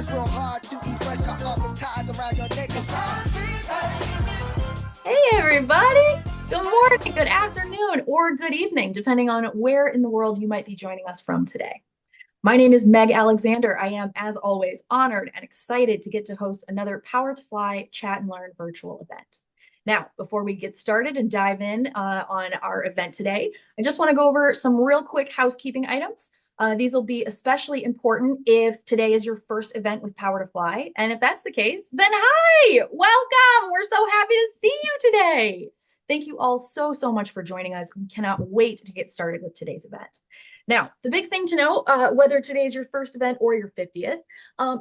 It's real hard to eat fresh off of ties around your neck. Hey, everybody. Good morning, good afternoon, or good evening, depending on where in the world you might be joining us from today. My name is Meg Alexander. I am, as always, honored and excited to get to host another PowerToFly Chat and Learn virtual event. Now, before we get started and dive in on our event today, I just want to go over some real quick housekeeping items. These will be especially important if today is your first event with PowerToFly. And if that's the case, then hi, welcome. We're so happy to see you today. Thank you all so much for joining us. We cannot wait to get started with today's event. Now, the big thing to know, whether today is your first event or your 50th,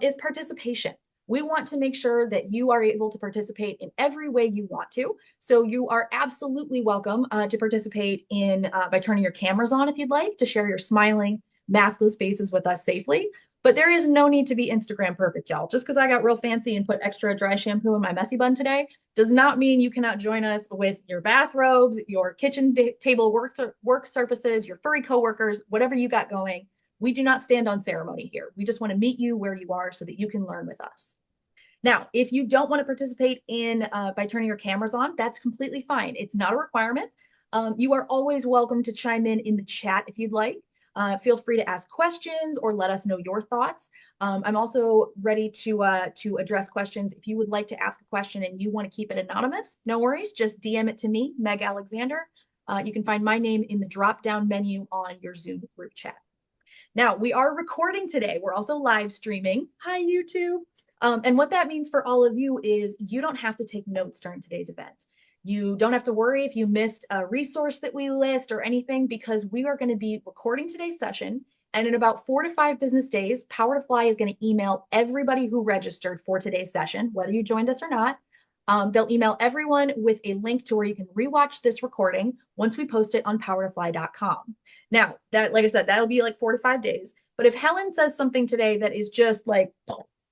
is participation. We want to make sure that you are able to participate in every way you want to. So you are absolutely welcome to participate in by turning your cameras on if you'd like to share your smiling, maskless faces with us safely. But there is no need to be Instagram perfect, y'all. Just because I got real fancy and put extra dry shampoo in my messy bun today does not mean you cannot join us with your bathrobes, your kitchen table work surfaces, your furry coworkers, whatever you got going. We do not stand on ceremony here. We just want to meet you where you are so that you can learn with us. Now, if you don't want to participate in by turning your cameras on, that's completely fine. It's not a requirement. You are always welcome to chime in the chat if you'd like. Feel free to ask questions or let us know your thoughts. I'm also ready to address questions. If you would like to ask a question and you want to keep it anonymous, no worries. Just DM it to me, Meg Alexander. You can find my name in the drop-down menu on your Zoom group chat. Now, we are recording today. We're also live streaming. Hi, YouTube. And what that means for all of you is you don't have to take notes during today's event. You don't have to worry if you missed a resource that we list or anything, because we are going to be recording today's session. And in about 4 to 5 business days, PowerToFly is going to email everybody who registered for today's session, whether you joined us or not. They'll email everyone with a link to where you can rewatch this recording once we post it on PowerToFly.com. Now, that, like I said, that'll be like 4 to 5 days. But if Helen says something today that is just like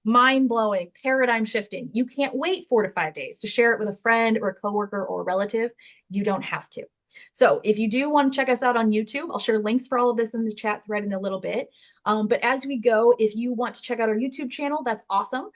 mind-blowing, paradigm shifting, you can't wait 4 to 5 days to share it with a friend or a coworker or a relative. You don't have to. So if you do want to check us out on YouTube, I'll share links for all of this in the chat thread in a little bit. But as we go, if you want to check out our YouTube channel, that's awesome.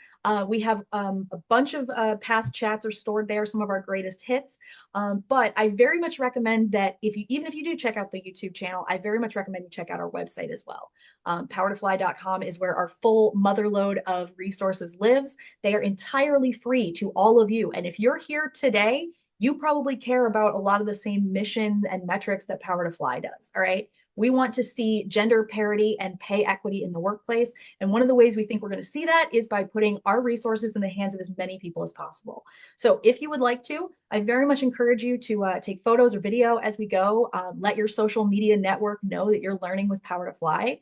We have a bunch of past chats are stored there, some of our greatest hits. But I very much recommend that even if you do check out the YouTube channel, I very much recommend you check out our website as well. PowerToFly.com is where our full motherload of resources lives. They are entirely free to all of you. And if you're here today, you probably care about a lot of the same missions and metrics that PowerToFly does, all right? We want to see gender parity and pay equity in the workplace. And one of the ways we think we're going to see that is by putting our resources in the hands of as many people as possible. So if you would like to, I very much encourage you to take photos or video as we go. Let your social media network know that you're learning with PowerToFly.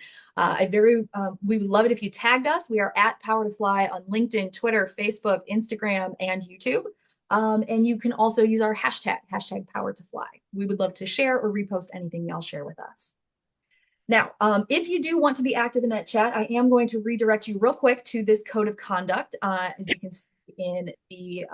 We would love it if you tagged us. We are at PowerToFly on LinkedIn, Twitter, Facebook, Instagram, and YouTube. And you can also use our hashtag PowerToFly. We would love to share or repost anything y'all share with us. Now, if you do want to be active in that chat, I am going to redirect you real quick to this code of conduct, as you can see in the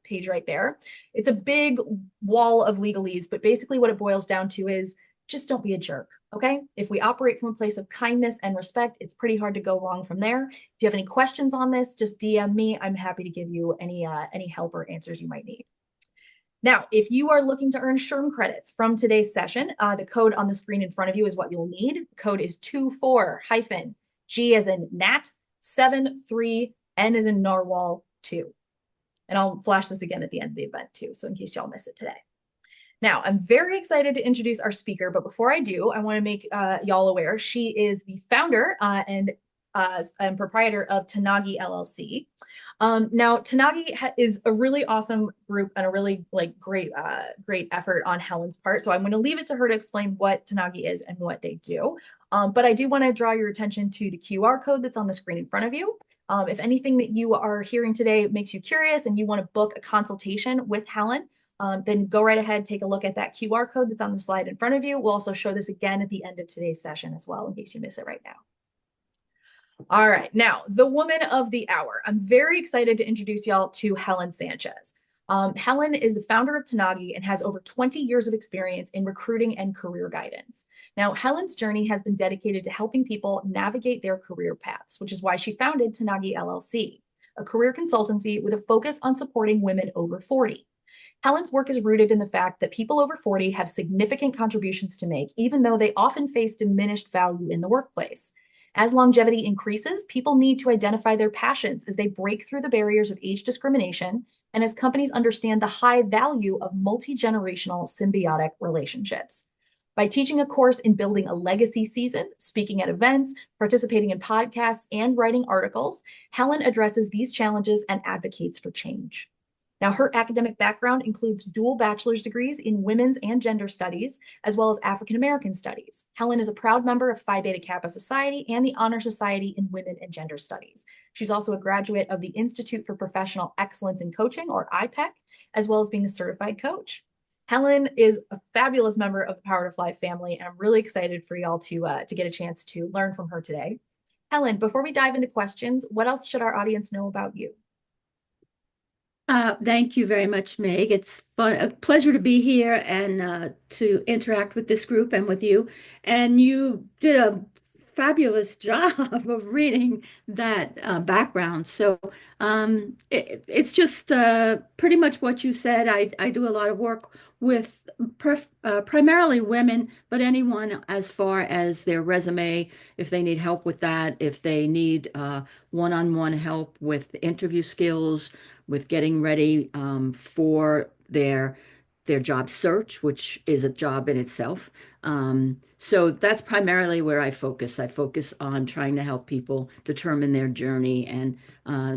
page right there. It's a big wall of legalese, but basically what it boils down to is just don't be a jerk, okay? If we operate from a place of kindness and respect, it's pretty hard to go wrong from there. If you have any questions on this, just DM me. I'm happy to give you any help or answers you might need. Now, if you are looking to earn SHRM credits from today's session, the code on the screen in front of you is what you'll need. The code is 24-G as in Nat, 73, N as in Narwhal, 2. And I'll flash this again at the end of the event too, so in case y'all miss it today. Now, I'm very excited to introduce our speaker, but before I do, I want to make y'all aware she is the founder and proprietor of Tanagi LLC. Now, Tanagi is a really awesome group and a really great effort on Helen's part. So I'm going to leave it to her to explain what Tanagi is and what they do. But I do want to draw your attention to the QR code that's on the screen in front of you. If anything that you are hearing today makes you curious and you want to book a consultation with Helen, then go right ahead, take a look at that QR code that's on the slide in front of you. We'll also show this again at the end of today's session as well, in case you miss it right now. All right, now, the woman of the hour. I'm very excited to introduce y'all to Helen Sanchez. Helen is the founder of Tanagi and has over 20 years of experience in recruiting and career guidance. Now, Helen's journey has been dedicated to helping people navigate their career paths, which is why she founded Tanagi LLC, a career consultancy with a focus on supporting women over 40. Helen's work is rooted in the fact that people over 40 have significant contributions to make, even though they often face diminished value in the workplace. As longevity increases, people need to identify their passions as they break through the barriers of age discrimination and as companies understand the high value of multi-generational symbiotic relationships. By teaching a course in building a legacy season, speaking at events, participating in podcasts, and writing articles, Helen addresses these challenges and advocates for change. Now, her academic background includes dual bachelor's degrees in women's and gender studies, as well as African American studies. Helen is a proud member of Phi Beta Kappa Society and the Honor Society in Women and Gender Studies. She's also a graduate of the Institute for Professional Excellence in Coaching, or IPEC, as well as being a certified coach. Helen is a fabulous member of the PowerToFly family, and I'm really excited for y'all to get a chance to learn from her today. Helen, before we dive into questions, what else should our audience know about you? Thank you very much, Meg. It's a pleasure to be here and to interact with this group and with you. And you did a fabulous job of reading that background. So it's just pretty much what you said. I do a lot of work with primarily women, but anyone as far as their resume, if they need help with that, if they need one-on-one help with interview skills, with getting ready for their job search, which is a job in itself. So that's primarily where I focus. I focus on trying to help people determine their journey. And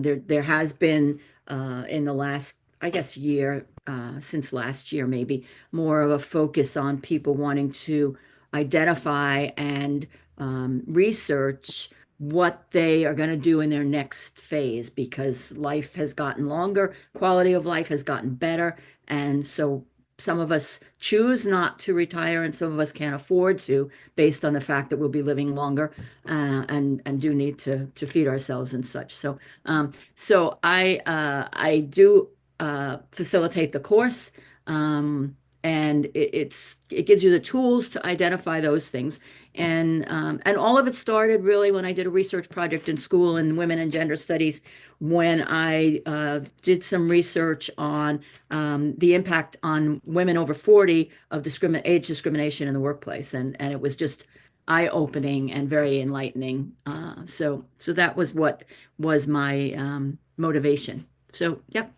there has been in the last, I guess, year, since last year, maybe more of a focus on people wanting to identify and research what they are going to do in their next phase, because life has gotten longer, quality of life has gotten better. And so some of us choose not to retire and some of us can't afford to, based on the fact that we'll be living longer and do need to feed ourselves and such. So I do facilitate the course. And it gives you the tools to identify those things. And all of it started really when I did a research project in school in women and gender studies, when I did some research on the impact on women over 40 of age discrimination in the workplace. And it was just eye-opening and very enlightening. So that was what was my motivation. So, yep.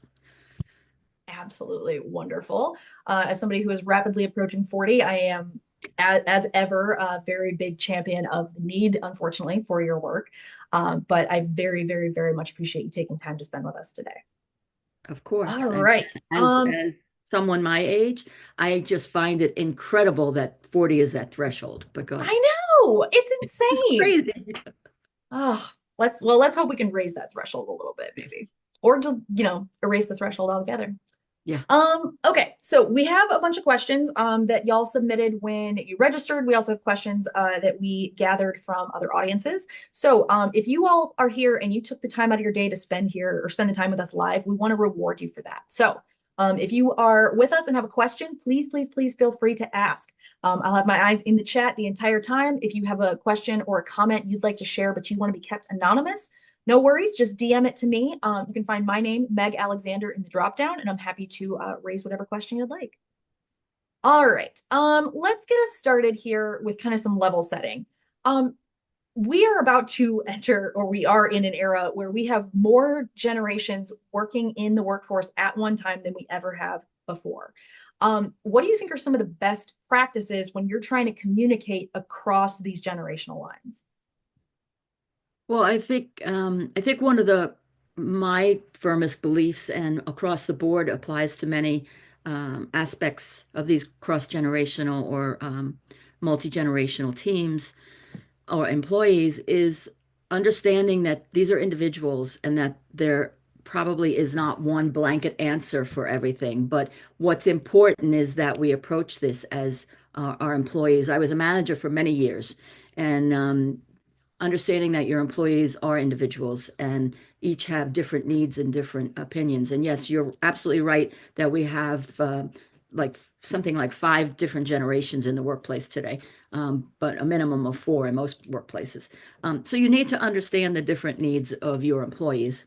Absolutely wonderful. As somebody who is rapidly approaching 40, I am, as ever, a very big champion of the need, unfortunately, for your work. But I very, very, very much appreciate you taking time to spend with us today. Of course. All And right. as someone my age, I just find it incredible that 40 is that threshold. But go ahead. I know, it's It's insane. crazy. Oh, let's hope we can raise that threshold a little bit, maybe, or just erase the threshold altogether. Yeah. Okay, so we have a bunch of questions that y'all submitted when you registered. We also have questions that we gathered from other audiences. So if you all are here and you took the time out of your day to spend here or spend the time with us live, we want to reward you for that. So if you are with us and have a question, please, please, please feel free to ask. I'll have my eyes in the chat the entire time. If you have a question or a comment you'd like to share, but you want to be kept anonymous, no worries, just DM it to me. You can find my name, Meg Alexander, in the dropdown, and I'm happy to raise whatever question you'd like. All right, let's get us started here with kind of some level setting. We are about to enter, or we are in an era where we have more generations working in the workforce at one time than we ever have before. What do you think are some of the best practices when you're trying to communicate across these generational lines? Well, I think one of my firmest beliefs, and across the board applies to many aspects of these cross-generational or multi-generational teams or employees, is understanding that these are individuals and that there probably is not one blanket answer for everything. But what's important is that we approach this as our employees. I was a manager for many years, and understanding that your employees are individuals and each have different needs and different opinions. And yes, you're absolutely right that we have like something like 5 different generations in the workplace today. but a minimum of 4 in most workplaces. So you need to understand the different needs of your employees.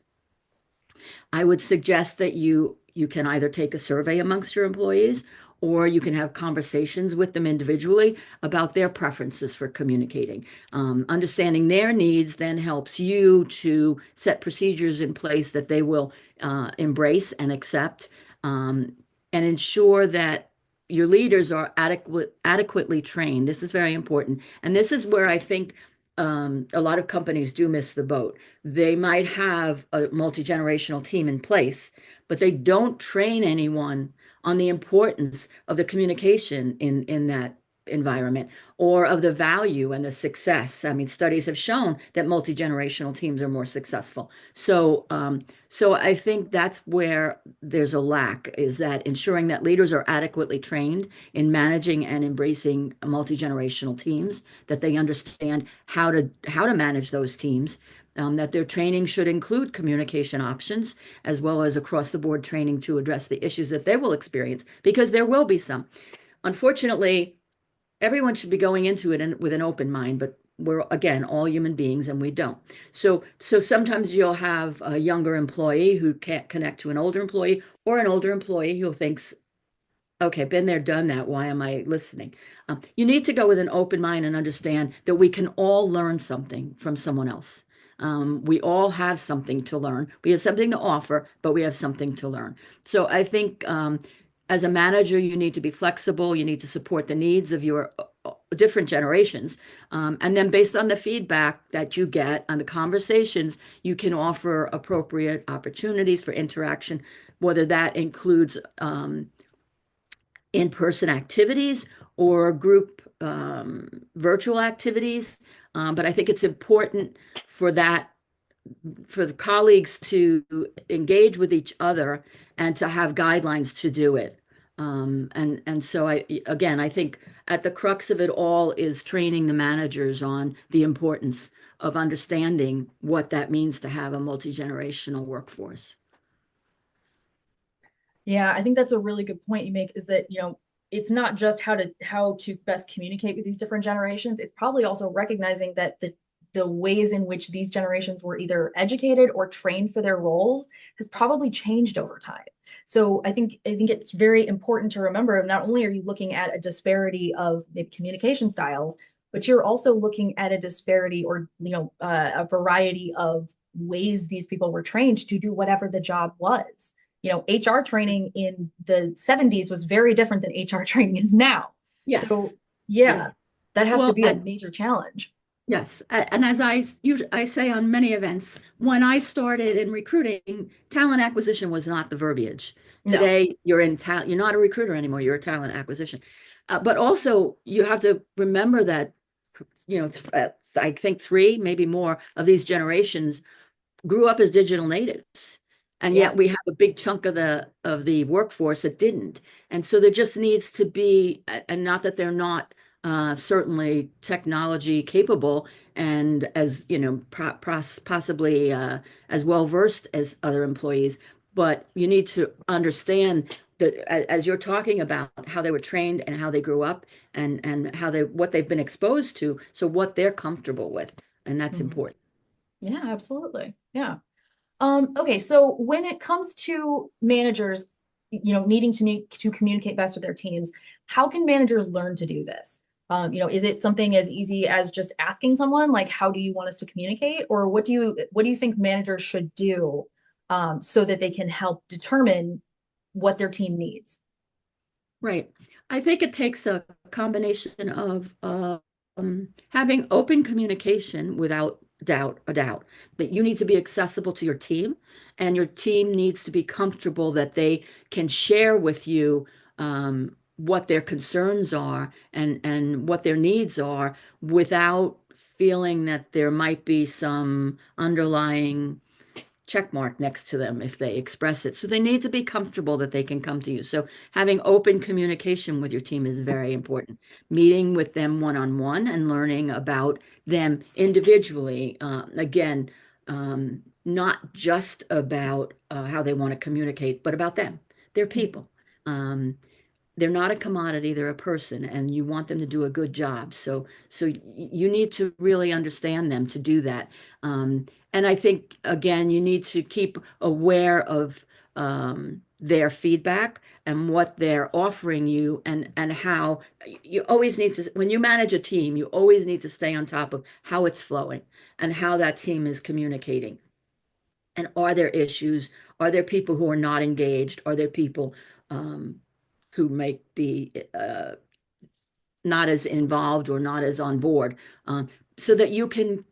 I would suggest that you can either take a survey amongst your employees, or you can have conversations with them individually about their preferences for communicating. Understanding their needs then helps you to set procedures in place that they will embrace and accept, and ensure that your leaders are adequately trained. This is very important. And this is where I think a lot of companies do miss the boat. They might have a multi-generational team in place, but they don't train anyone on the importance of the communication in that environment, or of the value and the success. I mean, studies have shown that multi-generational teams are more successful. So I think that's where there's a lack, is that ensuring that leaders are adequately trained in managing and embracing multi-generational teams, that they understand how to manage those teams, that their training should include communication options, as well as across the board training to address the issues that they will experience, because there will be some. Unfortunately, everyone should be going into it with an open mind, but we're, again, all human beings, and we don't. So sometimes you'll have a younger employee who can't connect to an older employee, or an older employee who thinks, okay, been there, done that. Why am I listening? You need to go with an open mind and understand that we can all learn something from someone else. We all have something to learn. We have something to offer, but we have something to learn. So I think as a manager, you need to be flexible. You need to support the needs of your different generations. And then based on the feedback that you get on the conversations, you can offer appropriate opportunities for interaction, whether that includes in-person activities or group virtual activities. But I think it's important for the colleagues to engage with each other and to have guidelines to do it. And so I think at the crux of it all is training the managers on the importance of understanding what that means to have a multi-generational workforce. Yeah, I think that's a really good point you make, is that, it's not just how to best communicate with these different generations. It's probably also recognizing that the ways in which these generations were either educated or trained for their roles has probably changed over time. So I think it's very important to remember, not only are you looking at a disparity of maybe communication styles, but you're also looking at a disparity, or a variety of ways these people were trained to do whatever the job was. HR training in the 70s was very different than HR training is now. Yes. So yeah, Yeah. that has to Well, be a major challenge. yes. And as I say on many events, when I started in recruiting, talent acquisition was not the verbiage. No. Today, you're not a recruiter anymore, you're a talent acquisition. But also, you have to remember that, I think 3, maybe more of these generations grew up as digital natives. And Yeah. yet we have a big chunk of the workforce that didn't. And so there just needs to be, and not that they're not certainly technology capable, and as possibly as well versed as other employees, but you need to understand that as you're talking about how they were trained and how they grew up, and what they've been exposed to, so what they're comfortable with, and that's Mhm. important. Yeah, absolutely. Yeah. Okay, so when it comes to managers, needing to communicate best with their teams, how can managers learn to do this? Is it something as easy as just asking someone, like, how do you want us to communicate? Or what do you think managers should do, so that they can help determine what their team needs? Right. I think it takes a combination of having open communication without doubt that you need to be accessible to your team, and your team needs to be comfortable that they can share with you what their concerns are, and what their needs are, without feeling that there might be some underlying check mark next to them if they express it. So they need to be comfortable that they can come to you. So having open communication with your team is very important. Meeting with them one-on-one and learning about them individually. Again, not just about how they want to communicate, but about them. They're people. Um, they're not a commodity, they're a person, and you want them to do a good job. So you need to really understand them to do that. And I think, again, you need to keep aware of their feedback and what they're offering you, and how you always need to, when you manage a team, you always need to stay on top of how it's flowing and how that team is communicating. And are there issues? Are there people who are not engaged? Are there people um, who might be not as involved or not as on board? So that you can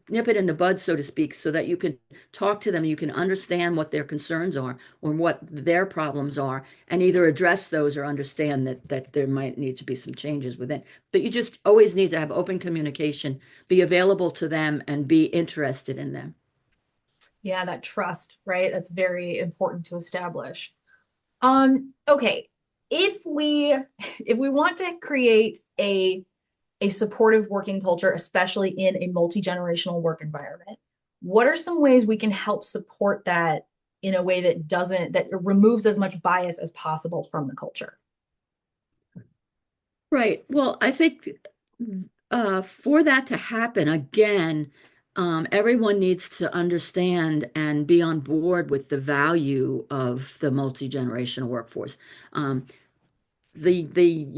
nip it in the bud, so to speak, so that you can talk to them, you can understand what their concerns are or what their problems are, and either address those or understand that there might need to be some changes within. But you just always need to have open communication, be available to them, and be interested in them. Yeah, that trust, right? That's very important to establish. Okay. If we if we want to create a supportive working culture, especially in a multi-generational work environment, what are some ways we can help support that in a way that doesn't that removes as much bias as possible from the culture? Right. Well, I think for that to happen, again, everyone needs to understand and be on board with the value of the multi-generational workforce. Um, the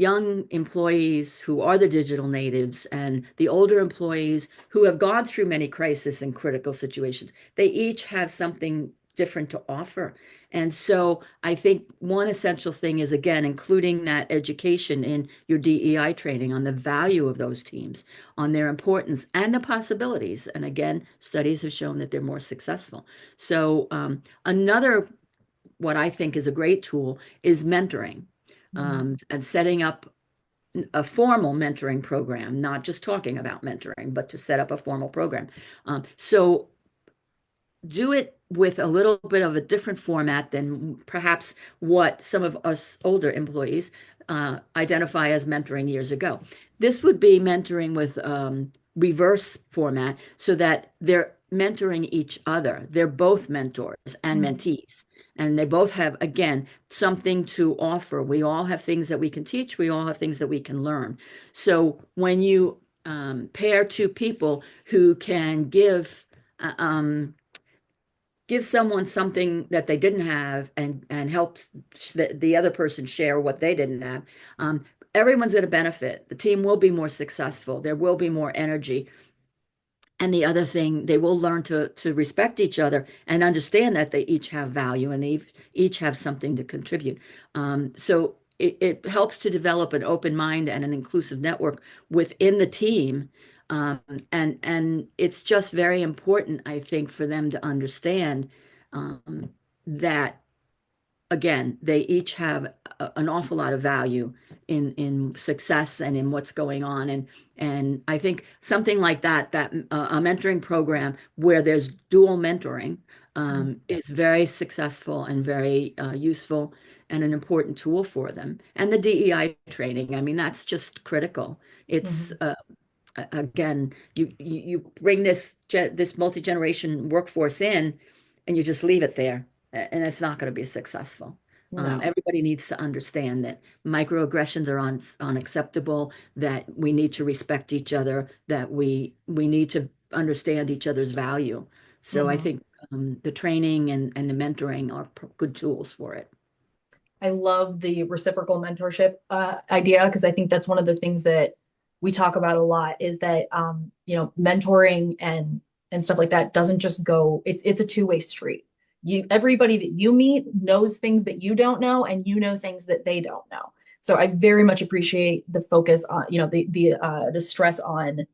young employees who are the digital natives and the older employees who have gone through many crisis and critical situations, they each have something different to offer. And so I think one essential thing is, again, including that education in your DEI training on the value of those teams, on their importance and the possibilities. And again, studies have shown that they're more successful. So another, what I think is a great tool is mentoring, and setting up a formal mentoring program, not just talking about mentoring, but to set up a formal program. So do it with a little bit of a different format than perhaps what some of us older employees identify as mentoring years ago. This would be mentoring with reverse format, so that they're mentoring each other. They're both mentors and Mm-hmm. mentees, and they both have, again, something to offer. We all have things that we can teach. We all have things that we can learn. So when you pair two people who can uh, um, give someone something that they didn't have, and help the other person share what they didn't have, everyone's going to benefit. The team will be more successful. There will be more energy. And the other thing, they will learn to respect each other and understand that they each have value and they each have something to contribute. So it helps to develop an open mind and an inclusive network within the team. Um, and it's just very important, I think, for them to understand that, again, they each have an awful lot of value in success and in what's going on. And I think something like that a mentoring program where there's dual mentoring is very successful and very useful and an important tool for them. And the DEI training, I mean, that's just critical. It's Mm-hmm. again, you bring this multi-generation workforce in, and you just leave it there, and it's not going to be successful. No. Everybody needs to understand that microaggressions are unacceptable, that we need to respect each other, that we need to understand each other's value. So I Mm-hmm. think the training and the mentoring are good tools for it. I love the reciprocal mentorship idea because I think that's one of the things that we talk about a lot is that mentoring and stuff like that doesn't just go, it's a two-way street. Everybody that you meet knows things that you don't know, and you know things that they don't know. So I very much appreciate the focus on, the stress on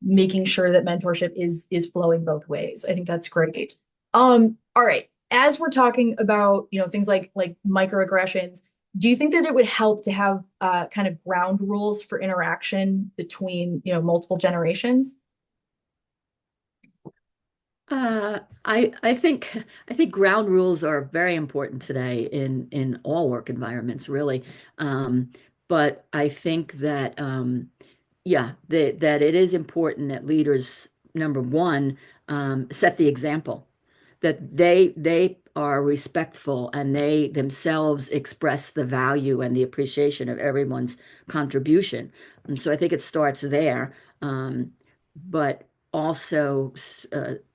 making sure that mentorship is flowing both ways. I think that's great. All right. As we're talking about, things like microaggressions, do you think that it would help to have kind of ground rules for interaction between, multiple generations? I think ground rules are very important today in all work environments, really. Um, but I think that yeah, that it is important that leaders, number one, set the example, that they are respectful and they themselves express the value and the appreciation of everyone's contribution. And so I think it starts there. But also,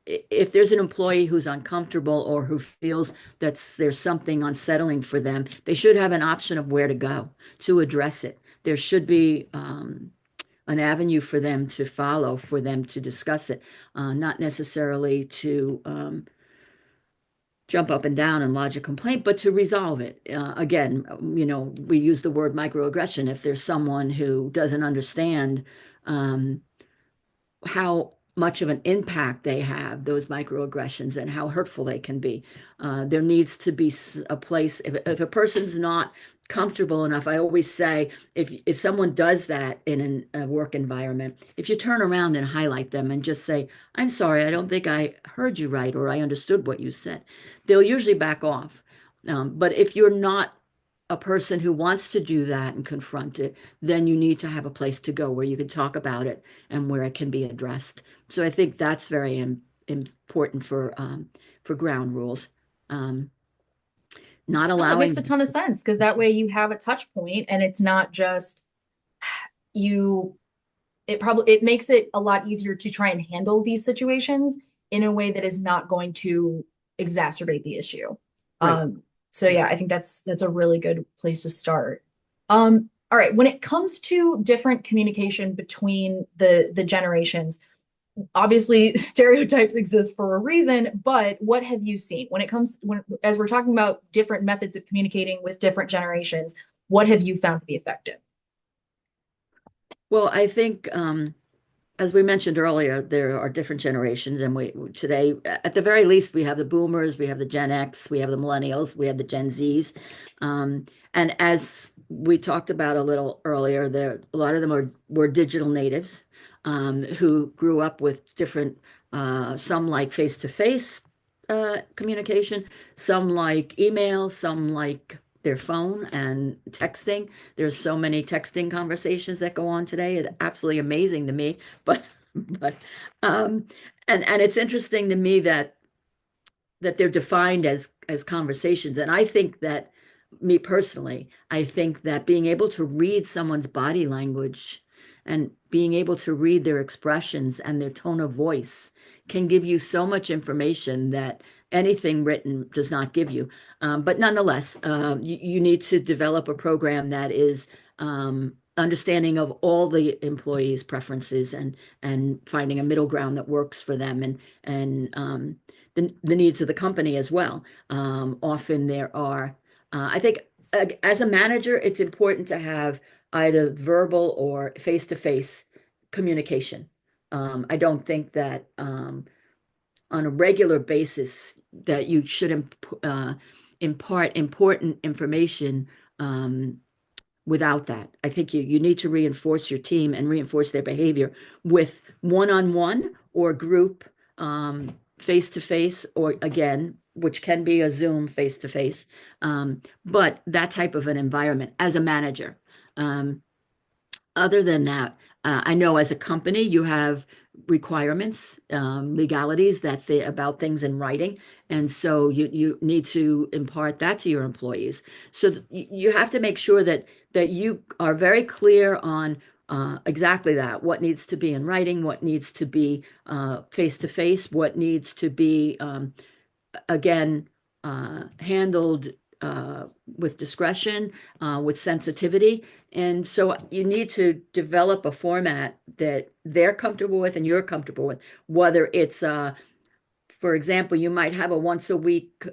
if there's an employee who's uncomfortable or who feels that there's something unsettling for them, they should have an option of where to go to address it. There should be an avenue for them to follow, for them to discuss it, not necessarily to jump up and down and lodge a complaint, but to resolve it. Again, we use the word microaggression. If there's someone who doesn't understand how much of an impact they have, those microaggressions, and how hurtful they can be. There needs to be a place, if a person's not comfortable enough, I always say, if someone does that in a work environment, if you turn around and highlight them and just say, I'm sorry, I don't think I heard you right, or I understood what you said, they'll usually back off. But if you're not a person who wants to do that and confront it, then you need to have a place to go where you can talk about it and where it can be addressed. So I think that's very important for ground rules. Not No, that makes allowing. a ton of sense because that way you have a touch point and it's not just you. It makes it a lot easier to try and handle these situations in a way that is not going to exacerbate the issue. Right. So yeah, I think that's a really good place to start. All right, when it comes to different communication between the generations, obviously stereotypes exist for a reason, but what have you seen as we're talking about different methods of communicating with different generations, what have you found to be effective? Well, I think as we mentioned earlier, there are different generations, and we today, at the very least, we have the boomers, we have the Gen X, we have the millennials, we have the Gen Zs, and as we talked about a little earlier, a lot of them were digital natives who grew up with different. Some like face-to-face communication, some like email, some like their phone and texting. There's so many texting conversations that go on today. It's absolutely amazing to me. But but um and it's interesting to me that they're defined as conversations. And I think that me personally, I think that being able to read someone's body language and being able to read their expressions and their tone of voice can give you so much information that anything written does not give you. But nonetheless, you need to develop a program that is understanding of all the employees' preferences and finding a middle ground that works for them and the needs of the company as well. Often there are, I think, as a manager, it's important to have either verbal or face-to-face communication. I don't think that on a regular basis that you should impart important information without that. I think you need to reinforce your team and reinforce their behavior with one-on-one or group face-to-face, or again, which can be a Zoom face-to-face, but that type of an environment as a manager. Other than that, I know as a company you have requirements, legalities about things in writing, and so you need to impart that to your employees. So you have to make sure that you are very clear on exactly that, what needs to be in writing, what needs to be face to face, what needs to be again handled with discretion, with sensitivity. And so you need to develop a format that they're comfortable with and you're comfortable with, whether it's, for example, you might have a once a week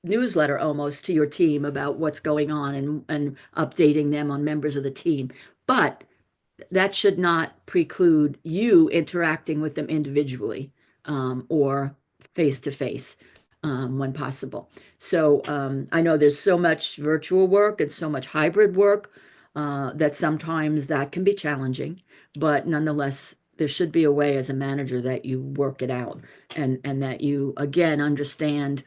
newsletter almost to your team about what's going on and updating them on members of the team. But that should not preclude you interacting with them individually or face to face when possible. So I know there's so much virtual work and so much hybrid work that sometimes that can be challenging, but nonetheless, there should be a way as a manager that you work it out and that you again understand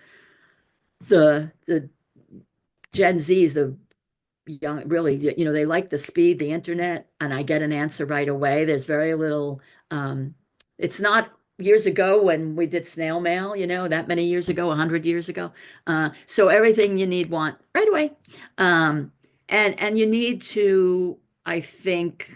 the Gen Zs, the young, really, they like the speed, the internet, and I get an answer right away. There's very little, it's not years ago when we did snail mail, that many years ago, 100 years ago. So everything you need, want right away. And you need to, I think,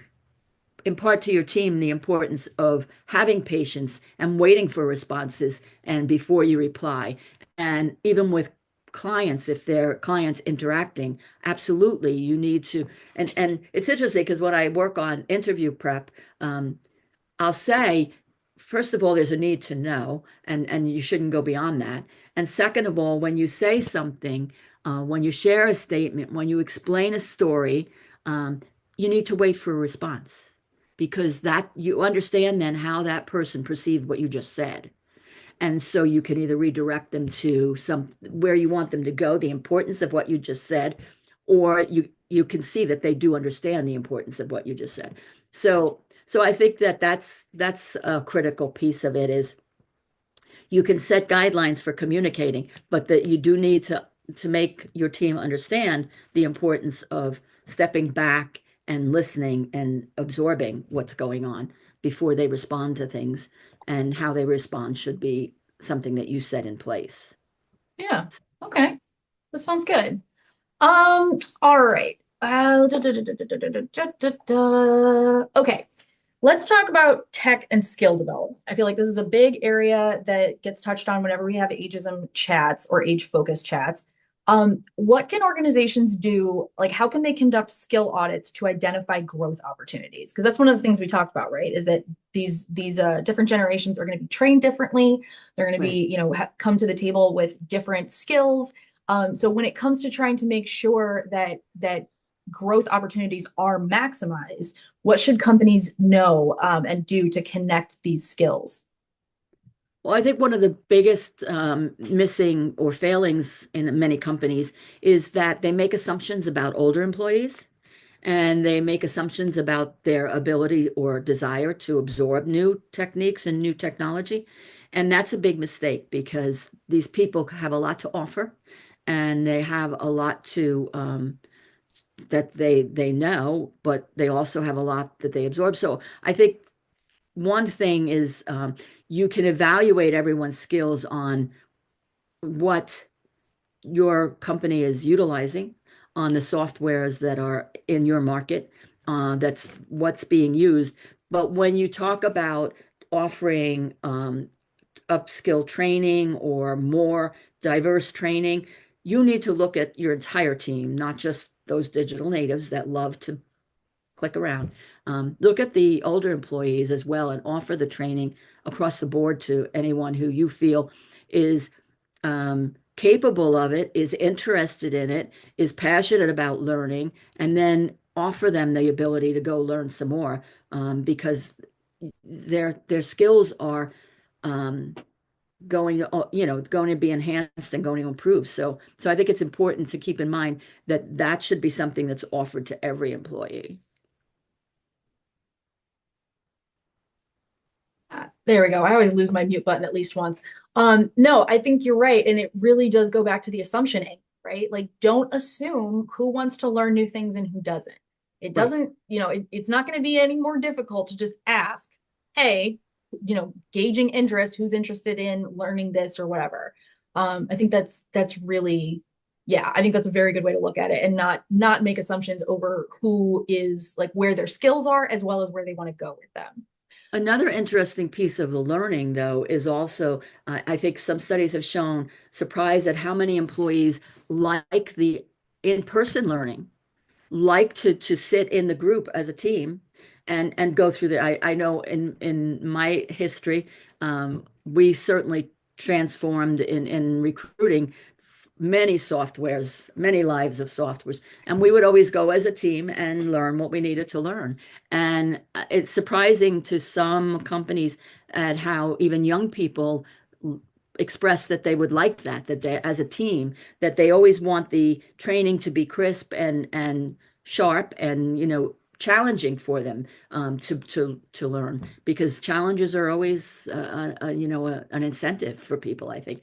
impart to your team the importance of having patience and waiting for responses and before you reply. And even with clients, if they're clients interacting, absolutely you need to. And it's interesting because when I work on interview prep, I'll say, first of all, there's a need to know, and you shouldn't go beyond that. And second of all, when you say something, when you share a statement, when you explain a story, um, you need to wait for a response because that you understand then how that person perceived what you just said. And so you can either redirect them to some where you want them to go, the importance of what you just said, or you can see that they do understand the importance of what you just said. So I think that that's a critical piece of it is you can set guidelines for communicating, but that you do need to make your team understand the importance of stepping back and listening and absorbing what's going on before they respond to things, and how they respond should be something that you set in place. Yeah. Okay. That sounds good. All right. Okay. Let's talk about tech and skill development. I feel like this is a big area that gets touched on whenever we have ageism chats or age focused chats. What can organizations do? Like, how can they conduct skill audits to identify growth opportunities? Because that's one of the things we talked about, right? Is that these different generations are going to be trained differently. They're going to Right. be, come to the table with different skills. So when it comes to trying to make sure that growth opportunities are maximized, what should companies know and do to connect these skills? Well, I think one of the biggest missing or failings in many companies is that they make assumptions about older employees, and they make assumptions about their ability or desire to absorb new techniques and new technology. And that's a big mistake because these people have a lot to offer, and they have a lot to that they know, but they also have a lot that they absorb. So I think one thing is you can evaluate everyone's skills on what your company is utilizing, on the softwares that are in your market. That's what's being used. But when you talk about offering upskill training or more diverse training, you need to look at your entire team, not just those digital natives that love to click around. Look at the older employees as well and offer the training across the board to anyone who you feel is capable of it, is interested in it, is passionate about learning, and then offer them the ability to go learn some more because their skills are um, going to be enhanced and going to improve. So I think it's important to keep in mind that that should be something that's offered to every employee. There we go. I always lose my mute button at least once. No, I think you're right. And it really does go back to the assumption angle, right? Like, don't assume who wants to learn new things and who doesn't. It Right. doesn't, it's not going to be any more difficult to just ask, hey, gauging interest, who's interested in learning this or whatever. I think that's really, yeah, I think that's a very good way to look at it and not make assumptions over who is like where their skills are as well as where they want to go with them. Another interesting piece of the learning, though, is also, I think some studies have shown surprise at how many employees like the in-person learning, like to sit in the group as a team and go through I know in my history, we certainly transformed in recruiting many softwares, many lives of softwares. And we would always go as a team and learn what we needed to learn. And it's surprising to some companies at how even young people express that they would like that they, as a team, that they always want the training to be crisp and sharp and, challenging for them to learn, because challenges are always an incentive for people, I think.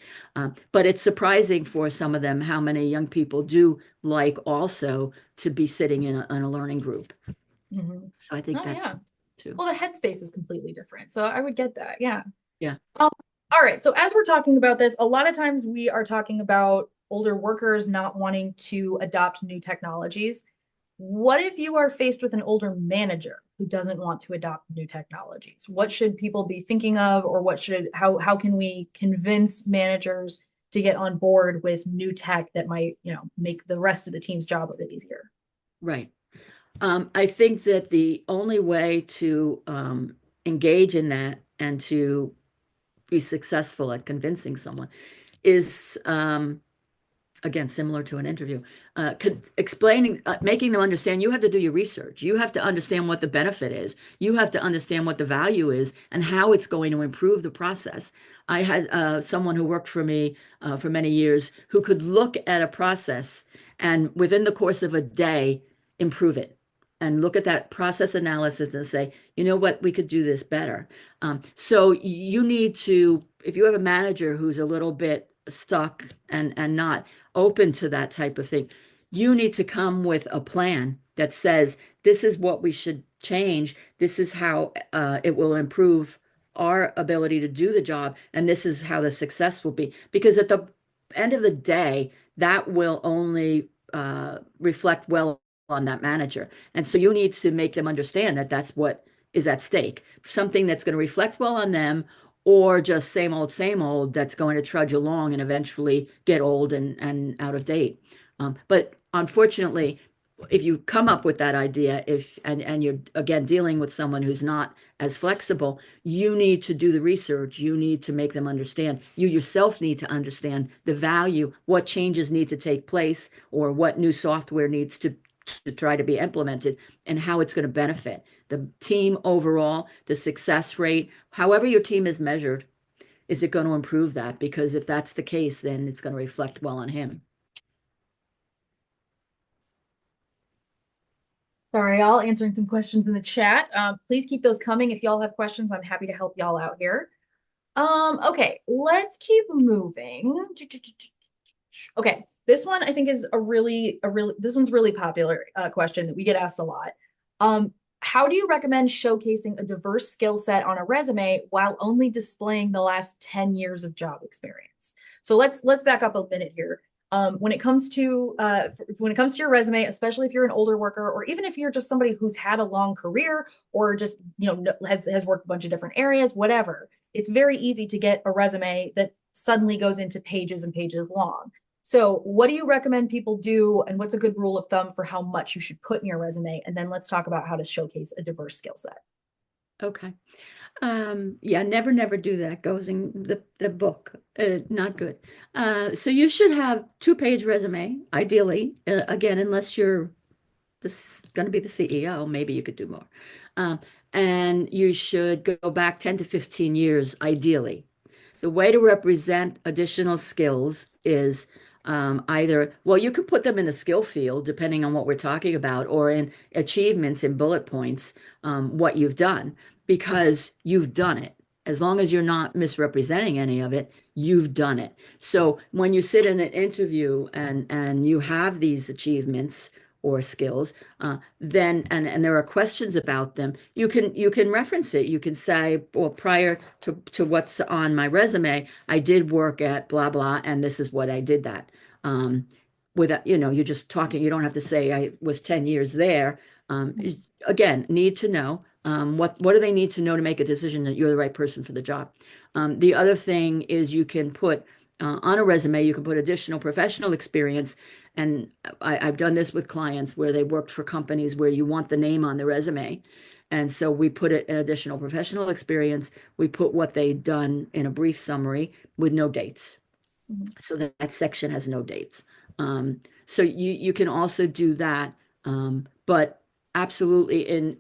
But it's surprising for some of them how many young people do like also to be sitting in a learning group. Mhm. So I think Oh that's yeah. too. Well, the headspace is completely different. So I would get that. Yeah. Yeah. All right. So as we're talking about this, a lot of times we are talking about older workers not wanting to adopt new technologies. What if you are faced with an older manager who doesn't want to adopt new technologies? What should people be thinking of, or how can we convince managers to get on board with new tech that might, make the rest of the team's job a bit easier? Right. I think that the only way to engage in that and to be successful at convincing someone is again, similar to an interview, explaining, making them understand you have to do your research. You have to understand what the benefit is. You have to understand what the value is and how it's going to improve the process. I had someone who worked for me for many years who could look at a process and within the course of a day, improve it. And look at that process analysis and say, you know what, we could do this better. So you need to, if you have a manager who's a little bit stuck and not open to that type of thing, you need to come with a plan that says, this is what we should change. This is how it will improve our ability to do the job. And this is how the success will be. Because at the end of the day, that will only reflect well on that manager. And so you need to make them understand that that's what is at stake. Something that's going to reflect well on them, or just same old that's going to trudge along and eventually get old and out of date. But unfortunately, if you come up with that idea, if and you're again dealing with someone who's not as flexible, you need to do the research. You need to make them understand. You yourself need to understand the value, what changes need to take place, or what new software needs to try to be implemented, and how it's going to benefit the team overall, the success rate, however your team is measured. Is it going to improve that? Because if that's the case, then it's going to reflect well on him. Sorry, y'all, answering some questions in the chat. Please keep those coming. If y'all have questions, I'm happy to help y'all out here. Okay, let's keep moving. Okay, this one I think is this one's really popular question that we get asked a lot. How do you recommend showcasing a diverse skill set on a resume while only displaying the last 10 years of job experience? So let's back up a minute here. When it comes to your resume, especially if you're an older worker, or even if you're just somebody who's had a long career, or just has worked a bunch of different areas, whatever, it's very easy to get a resume that suddenly goes into pages and pages long. So what do you recommend people do, and what's a good rule of thumb for how much you should put in your resume? And then let's talk about how to showcase a diverse skill set. Okay. Yeah, never do that. Goes in the book. Not good. So you should have 2-page resume, ideally. Again, unless you're going to be the CEO, maybe you could do more. And you should go back 10 to 15 years, ideally. The way to represent additional skills is either, well, you can put them in the skill field, depending on what we're talking about, or in achievements in bullet points, what you've done, because you've done it. As long as you're not misrepresenting any of it, you've done it. So when you sit in an interview and you have these achievements or skills, then and there are questions about them, you can reference it. You can say, well, prior to what's on my resume, I did work at blah blah, and this is what I did that. Without, you're just talking. You don't have to say I was 10 years there. Again, need to know. What do they need to know to make a decision that you're the right person for the job? The other thing is you can put on a resume, you can put additional professional experience. And I've done this with clients where they worked for companies where you want the name on the resume. And so we put it in additional professional experience. We put what they'd done in a brief summary with no dates. So that section has no dates. So you can also do that. But absolutely in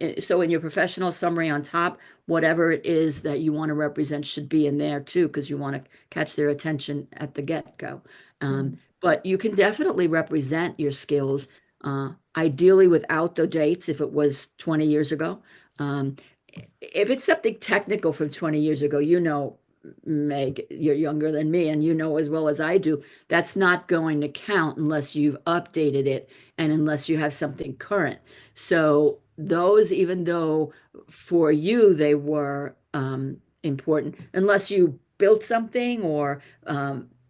your professional summary on top, whatever it is that you want to represent should be in there too, because you want to catch their attention at the get-go. But you can definitely represent your skills, ideally without the dates if it was 20 years ago. If it's something technical from 20 years ago, Meg, you're younger than me, and you know as well as I do, that's not going to count unless you've updated it and unless you have something current. So those, even though for you they were important unless you built something or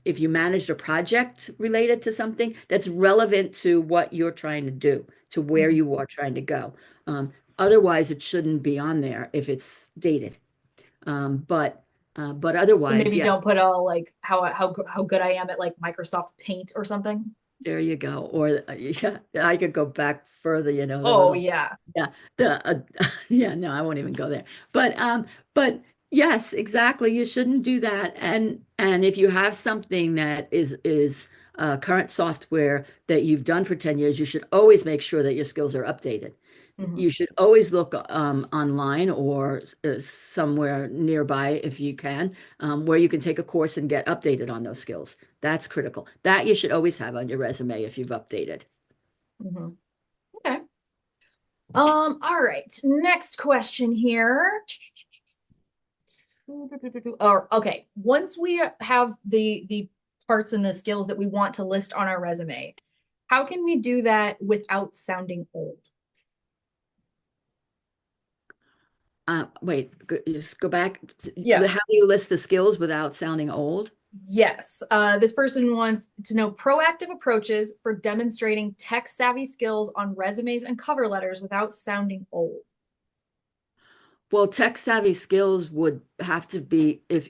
if you managed a project related to something that's relevant to what you're trying to do, to where Mhm. you are trying to go. Otherwise, it shouldn't be on there if it's dated. But So otherwise, maybe yes, don't put all like how good I am at like Microsoft Paint or something. there you go. Or yeah, I could go back further, the Oh little yeah. yeah, the yeah, no, I won't even go there. But yes, exactly. You shouldn't do that. And if you have something that is current software that you've done for 10 years, you should always make sure that your skills are updated. Mhm. You should always look online or somewhere nearby if you can, where you can take a course and get updated on those skills. That's critical. That you should always have on your resume if you've updated. Mhm. Okay. All right. Next question here. Or okay, once we have the parts and the skills that we want to list on our resume, how can we do that without sounding old? Wait, just go back. Yeah. How do you list the skills without sounding old? Yes. This person wants to know proactive approaches for demonstrating tech savvy skills on resumes and cover letters without sounding old. Well, tech savvy skills would have to be if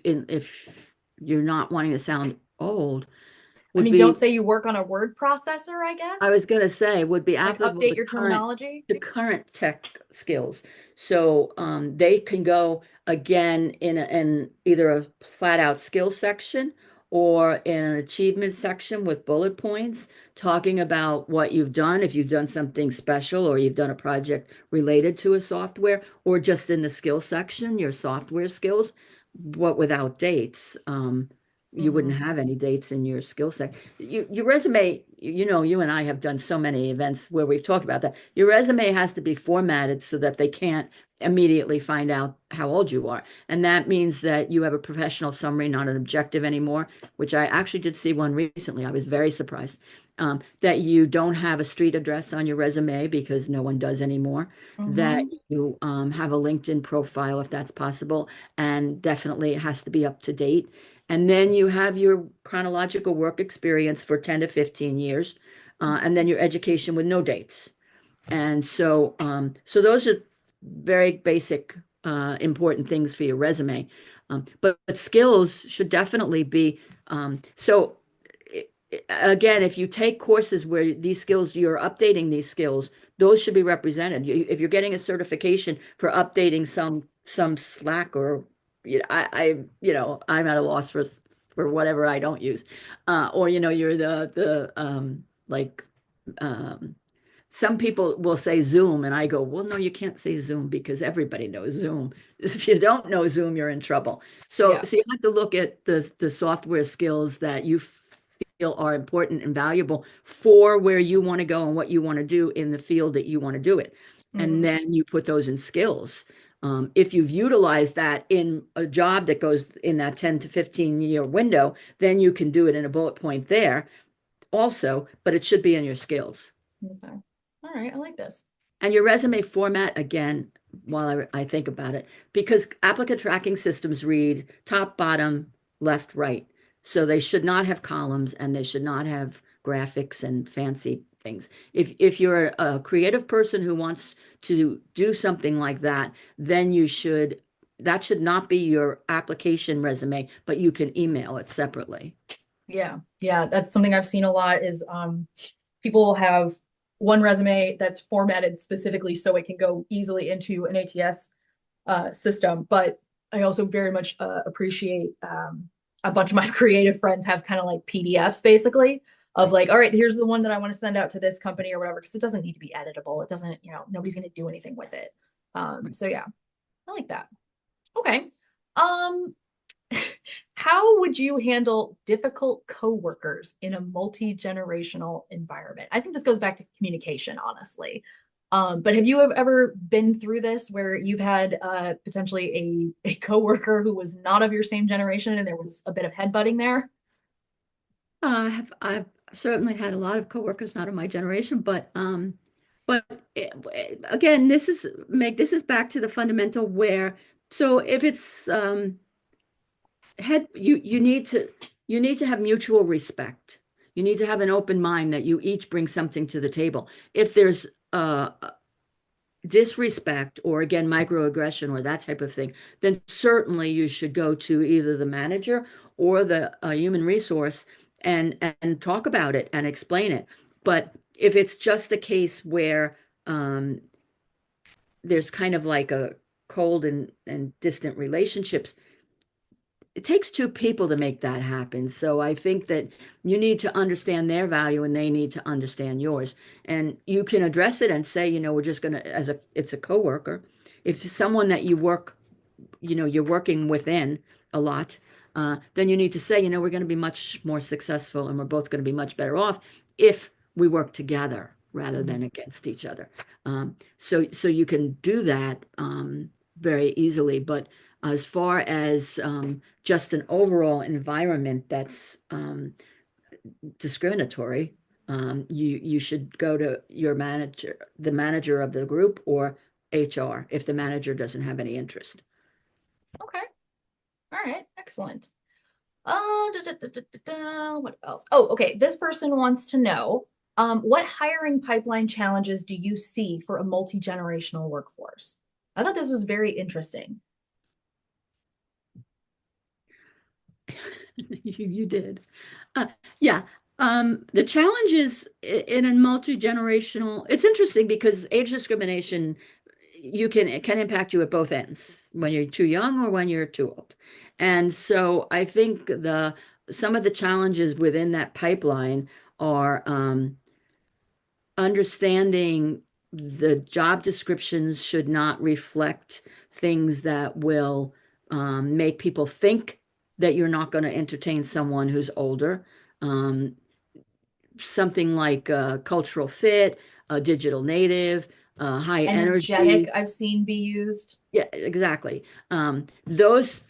you're not wanting to sound old, I would mean, don't be say you work on a word processor, I I guess. was going to say would be Like applicable update your terminology. to current tech skills. So they can go again in either a flat out skill section or in an achievement section with bullet points, talking about what you've done, if you've done something special or you've done a project related to a software, or just in the skill section, your software skills, what without dates. You wouldn't Mhm. have any dates in your skill set. Your resume, you and I have done so many events where we've talked about that. Your resume has to be formatted so that they can't immediately find out how old you are. And that means that you have a professional summary, not an objective anymore, which I actually did see one recently. I was very surprised. That you don't have a street address on your resume because no one does anymore, that Mhm. you have a LinkedIn profile if that's possible, and definitely it has to be up to date. And then you have your chronological work experience for 10 to 15 years, and then your education with no dates. And so those are very basic, important things for your resume. But skills should definitely be, so again, if you take courses where these skills, you're updating these skills, those should be represented. If you're getting a certification for updating some Slack or I'm at a loss for whatever I don't use, or you're the like um, some people will say Zoom, and I go, well, no, you can't say Zoom because everybody knows Zoom. If you don't know Zoom, you're in trouble. So, Yeah. so you have to look at the software skills that you feel are important and valuable for where you want to go and what you want to do in the field that you want to do it. And Mhm. then you put those in skills. If you've utilized that in a job that goes in that 10 to 15-year window, then you can do it in a bullet point there also, but it should be in your skills. Okay. All right. I like this. And your resume format, again, while I think about it, because applicant tracking systems read top, bottom, left, right. So they should not have columns and they should not have graphics and fancy things. If you're a creative person who wants to do something like that, then that should not be your application resume, but you can email it separately. Yeah. Yeah. That's something I've seen a lot is people will have one resume that's formatted specifically so it can go easily into an ATS system. But I also very much appreciate a bunch of my creative friends have kind of like PDFs basically of Right. like, all right, here's the one that I want to send out to this company or whatever, because it doesn't need to be editable. It doesn't, nobody's going to do anything with it. So yeah, I like that. Okay. Um, how would you handle difficult coworkers in a multi-generational environment? I think this goes back to communication, honestly. But have you ever been through this where you've had potentially a coworker who was not of your same generation and there was a bit of headbutting there? I've certainly had a lot of coworkers not of my generation, but again, this is back to the fundamental where So if it's you need to have mutual respect. You need to have an open mind that you each bring something to the table. If there's disrespect or again microaggression or that type of thing, then certainly you should go to either the manager or the human resource and talk about it and explain it. But if it's just a case where there's kind of like a cold and distant relationships, it takes two people to make that happen. So I think that you need to understand their value and they need to understand yours. And you can address it and say, we're just going to, it's a coworker. If someone that you work, you're working within a lot, then you need to say, we're going to be much more successful and we're both going to be much better off if we work together rather than against each other. So you can do that very easily. But as far as just an overall environment that's discriminatory, you should go to your manager, the manager of the group, or HR if the manager doesn't have any interest. Okay. All right. Excellent. What else? Oh, okay. This person wants to know, what hiring pipeline challenges do you see for a multi-generational workforce? I thought this was very interesting. You did. Yeah. The challenge is in a multi-generational, it's interesting because age discrimination, it can impact you at both ends when you're too young or when you're too old. And so I think some of the challenges within that pipeline are understanding the job descriptions should not reflect things that will make people think that you're not going to entertain someone who's older. Something like cultural fit, a digital native, high Energetic, energy. I've seen be used. Yeah, exactly. Those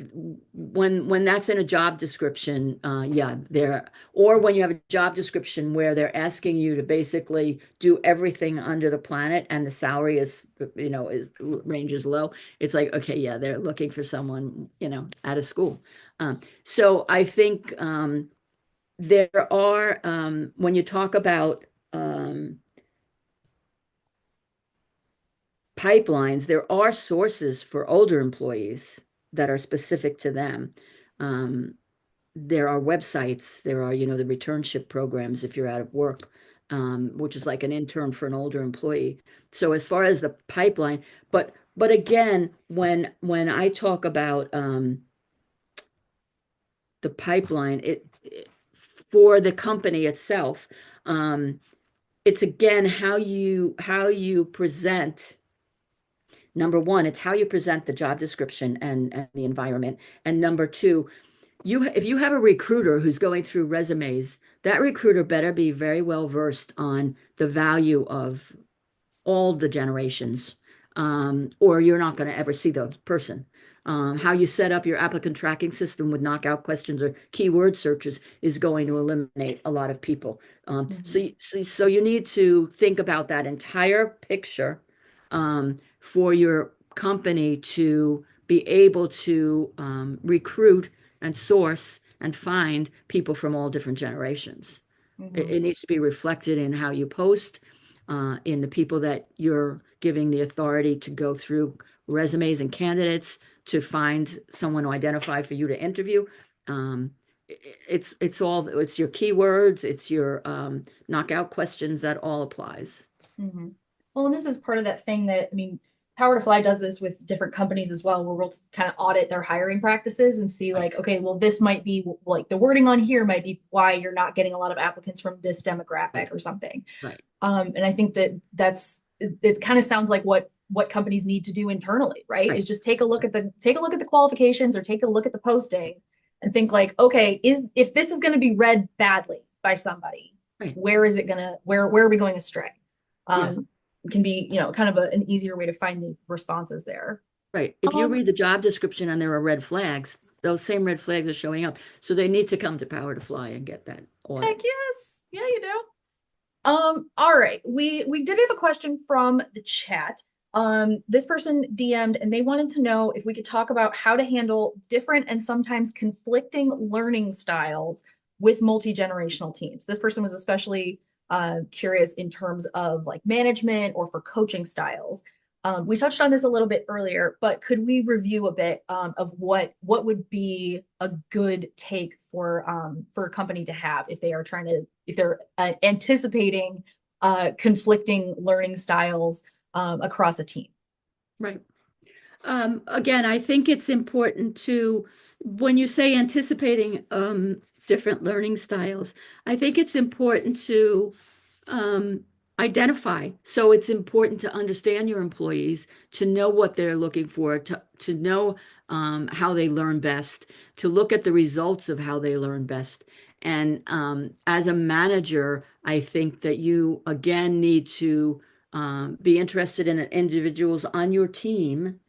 when that's in a job description, yeah, or when you have a job description where they're asking you to basically do everything under the planet and the salary is ranges low. It's like, okay, yeah, they're looking for someone, out of school. So I think there are when you talk about pipelines, there are sources for older employees that are specific to them. There are websites, there are, the returnship programs if you're out of work, which is like an intern for an older employee. So as far as the pipeline, but again, when I talk about the pipeline, for the company itself, it's again how you present. Number one, it's how you present the job description and the environment. And number two, if you have a recruiter who's going through resumes, that recruiter better be very well versed on the value of all the generations, or you're not going to ever see the person. How you set up your applicant tracking system with knockout questions or keyword searches is going to eliminate a lot of people. So you need to think about that entire picture for your company to be able to recruit and source and find people from all different generations. It needs to be reflected in how you post, in the people that you're giving the authority to go through resumes and candidates to find someone to identify for you to interview. It's your keywords, it's your knockout questions, that all applies. Well, and this is part of that thing that, PowerToFly does this with different companies as well, where we'll kind of audit their hiring practices and see like, okay, well, this might be like the wording on here might be why you're not getting a lot of applicants from this demographic or something. Right. And I think it kind of sounds like what companies need to do internally, right? Is just take a look at the qualifications or take a look at the posting and think like, okay, if this is going to be read badly by somebody, where are we going astray? Can be, kind of an easier way to find the responses there. Right. If you read the job description and there are red flags, those same red flags are showing up. So they need to come to PowerToFly and get that audit. Heck yes. Yeah, you do. All right. We did have a question from the chat. This person DM'd and they wanted to know if we could talk about how to handle different and sometimes conflicting learning styles with multi-generational teams. This person was especially curious in terms of like management or for coaching styles. We touched on this a little bit earlier, but could we review a bit of what would be a good take for a company to have if they are if they're anticipating conflicting learning styles across a team? Right. Again, I think it's important to, when you say anticipating different learning styles, I think it's important to identify. So it's important to understand your employees, to know what they're looking for, to know how they learn best, to look at the results of how they learn best. And as a manager, I think that you again need to be interested in individuals on your team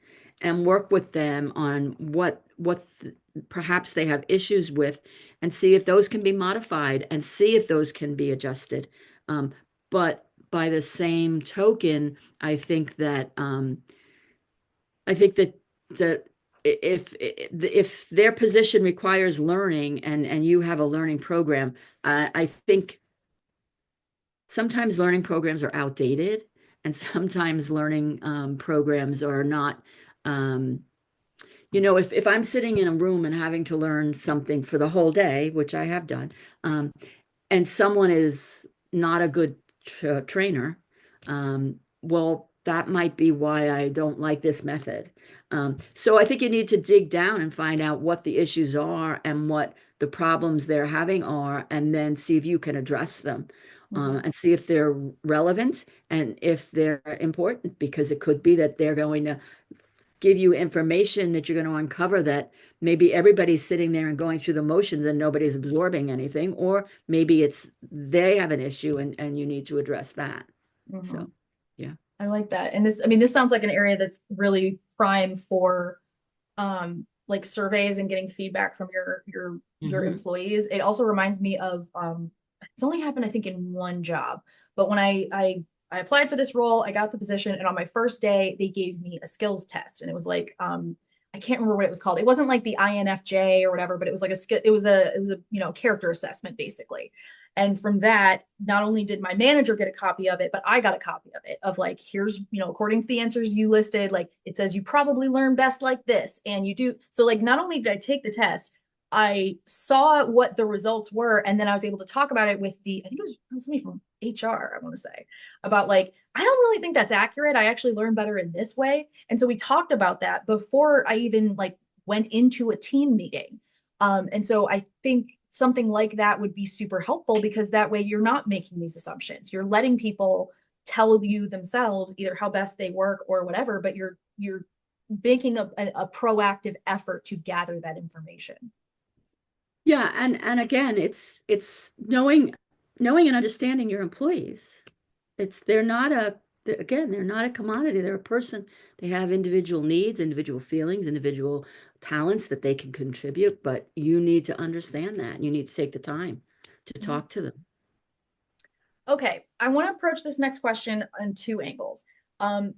and work with them on what perhaps they have issues with, and see if those can be modified and see if those can be adjusted. But by the same token, I think that if their position requires learning and you have a learning program, I think sometimes learning programs are outdated, and sometimes learning programs are not. If I'm sitting in a room and having to learn something for the whole day, which I have done, and someone is not a good trainer, well, that might be why I don't like this method. So I think you need to dig down and find out what the issues are and what the problems they're having are, and then see if you can address them, and see if they're relevant and if they're important, because it could be that they're going to give you information that you're going to uncover that maybe everybody's sitting there and going through the motions and nobody's absorbing anything, or maybe it's they have an issue and you need to address that. So, yeah. I like that. And this sounds like an area that's really prime for like surveys and getting feedback from your employees. It also reminds me of it's only happened, I think, in one job, but when I applied for this role, I got the position, and on my first day, they gave me a skills test, and it was like I can't remember what it was called. It wasn't like the INFJ or whatever, but it was like it was a character assessment basically. And from that, not only did my manager get a copy of it, but I got a copy of it of like, here's, according to the answers you listed, like it says you probably learn best like this. And you do. So like, not only did I take the test, I saw what the results were. And then I was able to talk about it with I think it was somebody from HR, I want to say, about like, I don't really think that's accurate. I actually learn better in this way. And so we talked about that before I even like went into a team meeting. And so I think something like that would be super helpful, because that way you're not making these assumptions. You're letting people tell you themselves either how best they work or whatever, but you're making a proactive effort to gather that information. Yeah, and again, it's knowing and understanding your employees. They're not a commodity. They're a person. They have individual needs, individual feelings, individual talents that they can contribute, but you need to understand that. You need to take the time to talk to them. Okay, I want to approach this next question on two angles.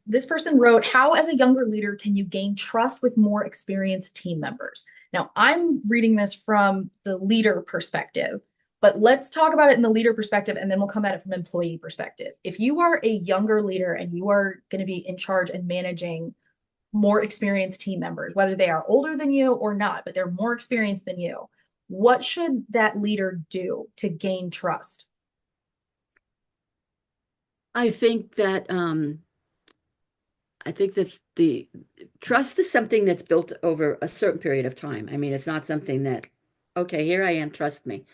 This person wrote, how as a younger leader can you gain trust with more experienced team members? Now, I'm reading this from the leader perspective, but let's talk about it in the leader perspective, and then we'll come at it from employee perspective. If you are a younger leader and you are going to be in charge and managing more experienced team members, whether they are older than you or not, but they're more experienced than you, what should that leader do to gain trust? I think that the trust is something that's built over a certain period of time. I mean, it's not something that, okay, here I am, trust me.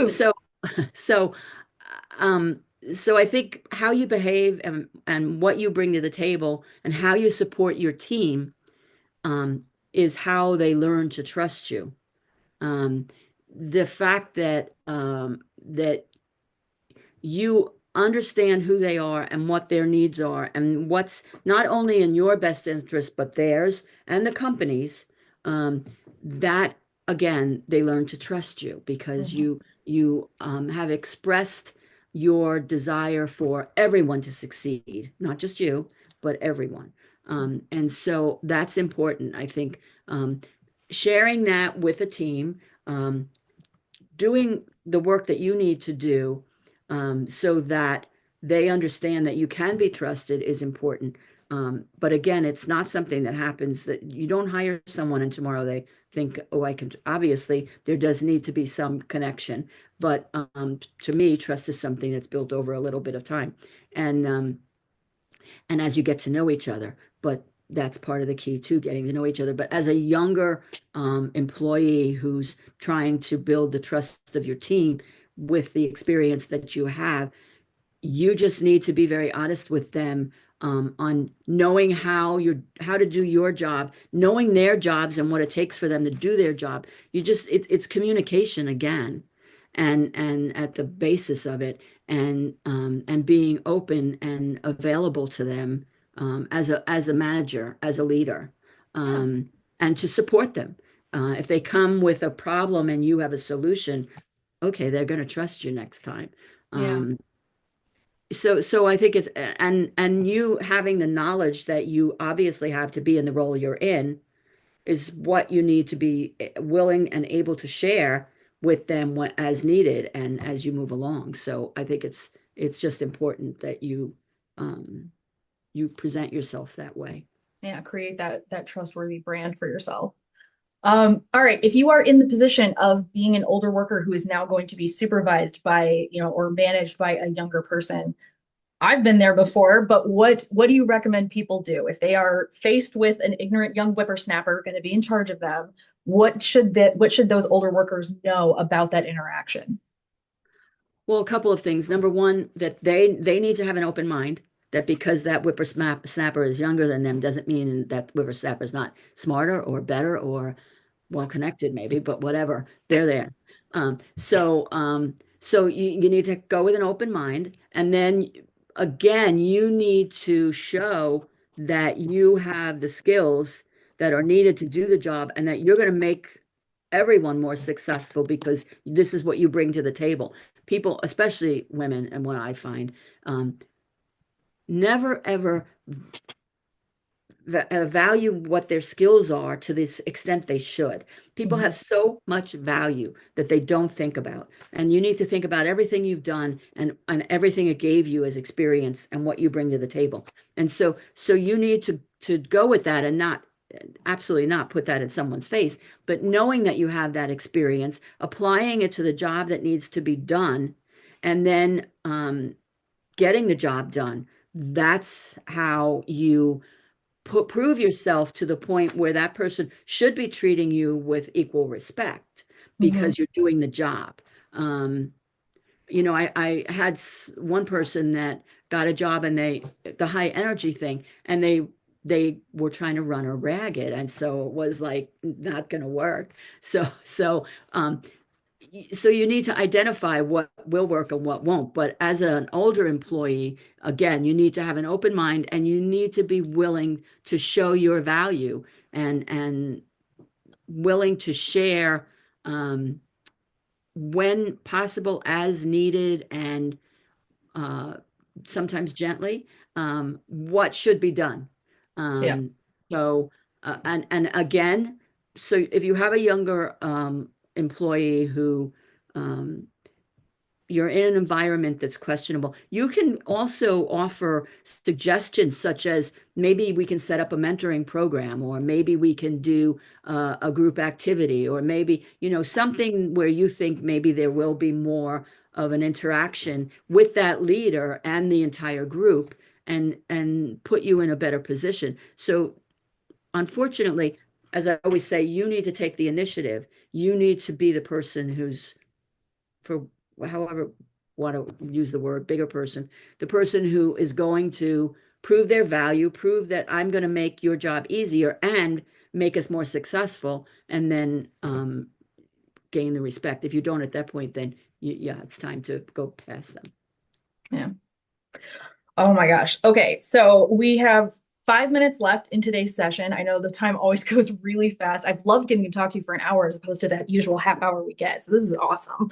So I think how you behave and what you bring to the table and how you support your team is how they learn to trust you. The fact that that you understand who they are and what their needs are and what's not only in your best interest but theirs and the company's, that again, they learn to trust you because you have expressed your desire for everyone to succeed, not just you, but everyone. And so that's important. I think sharing that with a team, doing the work that you need to do so that they understand that you can be trusted is important. But again, it's not something that happens that you don't hire someone and tomorrow they think, oh, I can. Obviously, there does need to be some connection. But to me, trust is something that's built over a little bit of time. And as you get to know each other, but that's part of the key to getting to know each other. But as a younger employee who's trying to build the trust of your team with the experience that you have, you just need to be very honest with them on knowing how to do your job, knowing their jobs and what it takes for them to do their job. It's communication again, and at the basis of it, and being open and available to them as a manager, as a leader, and to support them. If they come with a problem and you have a solution, okay, they're going to trust you next time. So I think it's and you having the knowledge that you obviously have to be in the role you're in is what you need to be willing and able to share with them as needed and as you move along. So I think it's just important that you present yourself that way. Yeah, create that trustworthy brand for yourself. All right, if you are in the position of being an older worker who is now going to be supervised by, or managed by a younger person, I've been there before, but what do you recommend people do if they are faced with an ignorant young whippersnapper going to be in charge of them? What should those older workers know about that interaction? Well, a couple of things. Number one, that they need to have an open mind, that because that whippersnapper is younger than them doesn't mean that whippersnapper is not smarter or better or well connected, maybe, but whatever, they're there. So you need to go with an open mind, and then again, you need to show that you have the skills that are needed to do the job, and that you're going to make everyone more successful because this is what you bring to the table. People, especially women, and what I find, never ever value what their skills are to this extent they should. People have so much value that they don't think about. And you need to think about everything you've done and everything it gave you as experience and what you bring to the table. And so you need to go with that and absolutely not put that in someone's face, but knowing that you have that experience, applying it to the job that needs to be done, and then getting the job done. That's how you prove yourself to the point where that person should be treating you with equal respect because you're doing the job. I had one person that got a job and the high energy thing, and they were trying to run her ragged. And so it was like not going to work. So you need to identify what will work and what won't. But as an older employee, again, you need to have an open mind, and you need to be willing to show your value and willing to share when possible, as needed, and sometimes gently, what should be done. So and again, so if you have a younger employee who you're in an environment that's questionable, you can also offer suggestions such as maybe we can set up a mentoring program, or maybe we can do a group activity, or maybe something where you think maybe there will be more of an interaction with that leader and the entire group, and put you in a better position. So unfortunately, as I always say, you need to take the initiative. You need to be the person who's, for however want to use the word, bigger person, the person who is going to prove their value, prove that I'm going to make your job easier and make us more successful, and then gain the respect. If you don't at that point, then it's time to go past them. Yeah. Oh my gosh. Okay. So we have 5 minutes left in today's session. I know the time always goes really fast. I've loved getting to talk to you for an hour as opposed to that usual half hour we get. So this is awesome.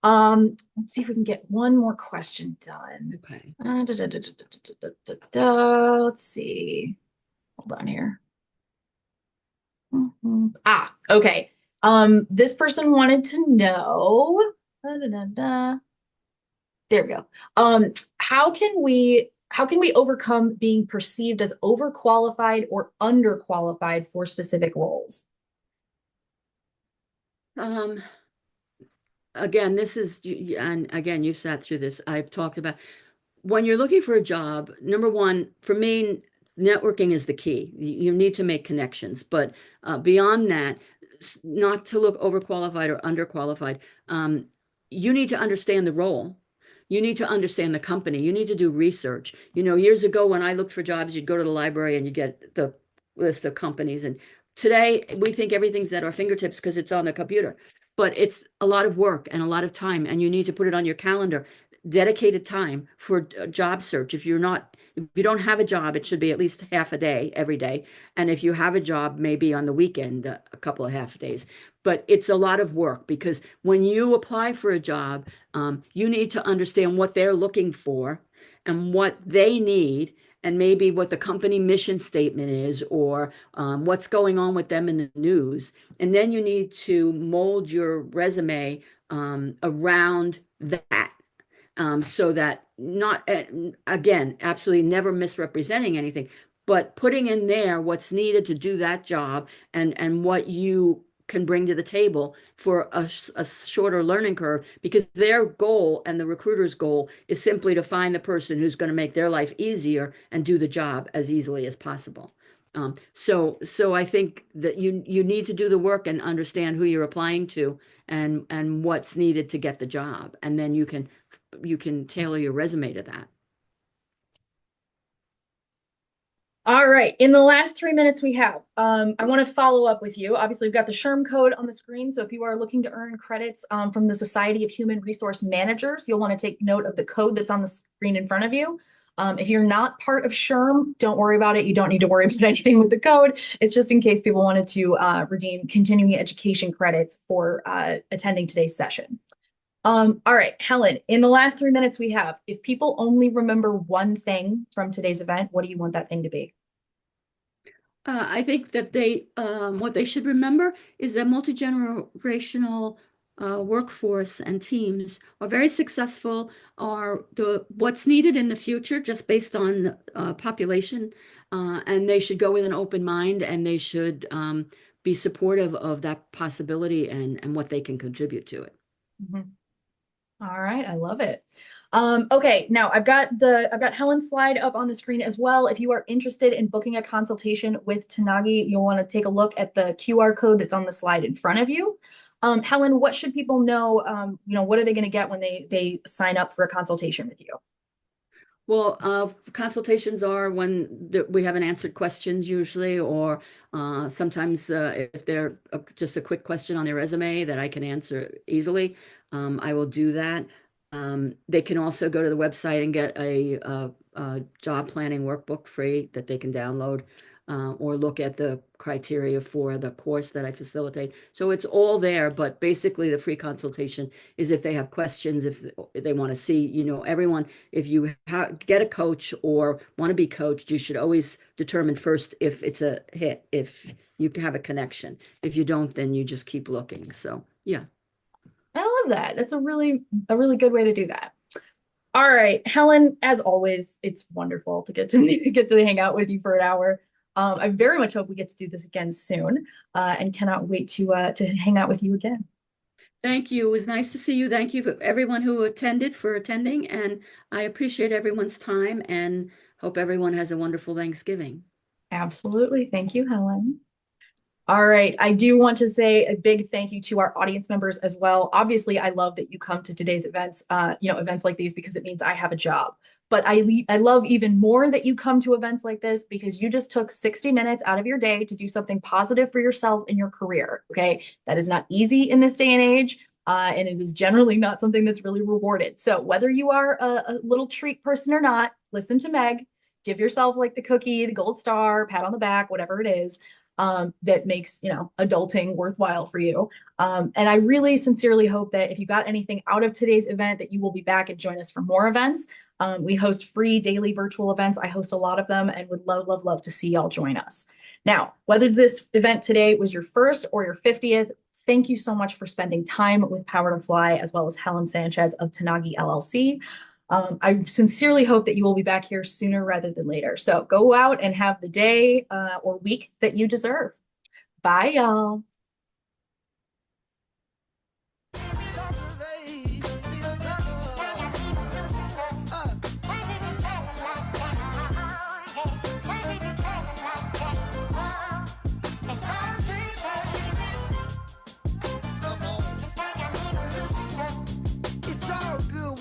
Let's see if we can get one more question done. Okay. Let's see. Hold on here. Okay. This person wanted to know. There we go. How can we overcome being perceived as overqualified or underqualified for specific roles? Again, and again, you've sat through this. I've talked about when you're looking for a job, number one, for me, networking is the key. You need to make connections, but beyond that, not to look overqualified or underqualified. You need to understand the role. You need to understand the company. You need to do research. Years ago when I looked for jobs, you'd go to the library and you get the list of companies. And today we think everything's at our fingertips because it's on the computer. But it's a lot of work and a lot of time, and you need to put it on your calendar. Dedicated time for a job search. If you don't have a job, it should be at least half a day every day. And if you have a job, maybe on the weekend, a couple of half days. But it's a lot of work because when you apply for a job, you need to understand what they're looking for and what they need, and maybe what the company mission statement is, or what's going on with them in the news. And then you need to mold your resume around that. So that not, again, absolutely never misrepresenting anything, but putting in there what's needed to do that job, and what you can bring to the table for a shorter learning curve, because their goal and the recruiter's goal is simply to find the person who's going to make their life easier and do the job as easily as possible. So I think that you need to do the work and understand who you're applying to, and what's needed to get the job, and then you can tailor your resume to that. All right. In the last 3 minutes we have, I want to follow up with you. Obviously, we've got the SHRM code on the screen. So if you are looking to earn credits from the Society of Human Resource Managers, you'll want to take note of the code that's on the screen in front of you. If you're not part of SHRM, don't worry about it. You don't need to worry about anything with the code. It's just in case people wanted to redeem continuing education credits for attending today's session. All right, Helen, in the last 3 minutes we have, if people only remember one thing from today's event, what do you want that thing to be? I think that what they should remember is that multi-generational workforce and teams are very successful, are what's needed in the future just based on population, and they should go with an open mind, and they should be supportive of that possibility and what they can contribute to it. Mm-hmm. All right, I love it. Okay, now I've got Helen's slide up on the screen as well. If you are interested in booking a consultation with Tanagi, you'll want to take a look at the QR code that's on the slide in front of you. Helen, what should people know? What are they going to get when they sign up for a consultation with you? Well, consultations are when we haven't answered questions usually, or sometimes if they're just a quick question on their resume that I can answer easily, I will do that. They can also go to the website and get a job planning workbook free that they can download, or look at the criteria for the course that I facilitate. So it's all there, but basically the free consultation is if they have questions, if they want to see, everyone, if you get a coach or want to be coached, you should always determine first if it's a hit, if you have a connection. If you don't, then you just keep looking. So, yeah. I love that. That's a really good way to do that. All right, Helen, as always, it's wonderful to get to hang out with you for an hour. I very much hope we get to do this again soon, and cannot wait to hang out with you again. Thank you. It was nice to see you. Thank you for everyone who attended for attending, and I appreciate everyone's time and hope everyone has a wonderful Thanksgiving. Absolutely. Thank you, Helen. All right. I do want to say a big thank you to our audience members as well. Obviously, I love that you come to today's events, events like these, because it means I have a job. But I love even more that you come to events like this because you just took 60 minutes out of your day to do something positive for yourself and your career. Okay. That is not easy in this day and age. And it is generally not something that's really rewarded. So whether you are a little treat person or not, listen to Meg, give yourself like the cookie, the gold star, pat on the back, whatever it is. that makes, adulting worthwhile for you. And I really sincerely hope that if you got anything out of today's event, that you will be back and join us for more events. We host free daily virtual events. I host a lot of them and would love, love, love to see y'all join us. Now, whether this event today was your first or your 50th, thank you so much for spending time with PowerToFly, as well as Helen Sanchez of Tanagi LLC. I sincerely hope that you will be back here sooner rather than later. So go out and have the day or week that you deserve. Bye, y'all.